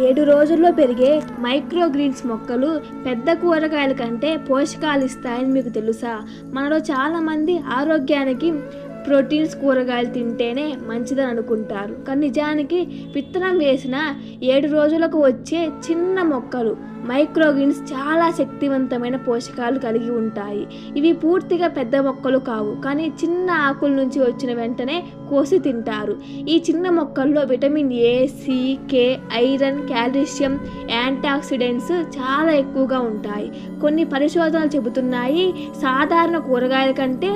7 రోజుల్లో పెరిగే మైక్రోగ్రీన్స్ మొక్కలు పెద్ద కూరగాయల కంటే పోషకాలు ఇస్తాయని మీకు తెలుసా? మనలో చాలామంది ఆరోగ్యానికి ప్రోటీన్స్ కూరగాయలు తింటేనే మంచిదని అనుకుంటారు, కానీ నిజానికి విత్తనం వేసిన 7 రోజులకు వచ్చే చిన్న మొక్కలు మైక్రోగ్రీన్స్ చాలా శక్తివంతమైన పోషకాలు కలిగి ఉంటాయి. ఇవి పూర్తిగా పెద్ద మొక్కలు కావు, కానీ చిన్న ఆకుల నుంచి వచ్చిన వెంటనే కోసి తింటారు. ఈ చిన్న మొక్కల్లో vitamin A, C, K, iron, calcium, antioxidants చాలా ఎక్కువగా ఉంటాయి. కొన్ని పరిశోధనలు చెబుతున్నాయి సాధారణ కూరగాయల కంటే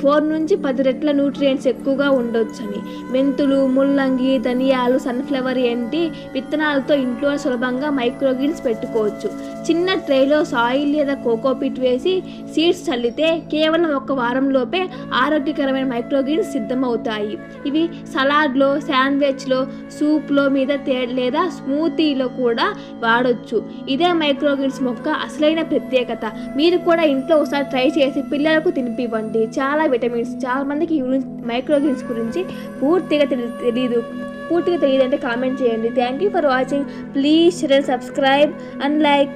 4 నుంచి 10 రెట్ల న్యూట్రియంట్స్ ఎక్కువగా ఉండొచ్చని. మెంతులు, ముల్లంగి, ధనియాలు, సన్ఫ్లవర్ ఏంటి విత్తనాలతో ఇంట్లో సులభంగా మైక్రోగ్రీన్స్ పెట్టుకోవచ్చు. చిన్న ట్రేలో సాయిల్ లేదా కోకోపీట్ వేసి సీడ్స్ చల్లితే కేవలం 1 వారంలోపే ఆరోగ్యకరమైన మైక్రోగ్రీన్స్ సిద్ధమవుతాయి. ఇవి సలాడ్లో, శాండ్విచ్లో, సూప్లో మీద లేదా స్మూతీలో కూడా వాడొచ్చు. ఇదే మైక్రోగ్రీన్స్ మొక్క అసలైన ప్రత్యేకత. మీరు కూడా ఇంట్లో ఒకసారి ట్రై చేసి పిల్లలకు తినిపివ్వండి. చాలా విటమిన్స్. చాలా మందికి మైక్రోగ్రీన్స్ గురించి పూర్తిగా తెలియదు అంటే కామెంట్ చేయండి. Thank you for watching. Please share, subscribe and like.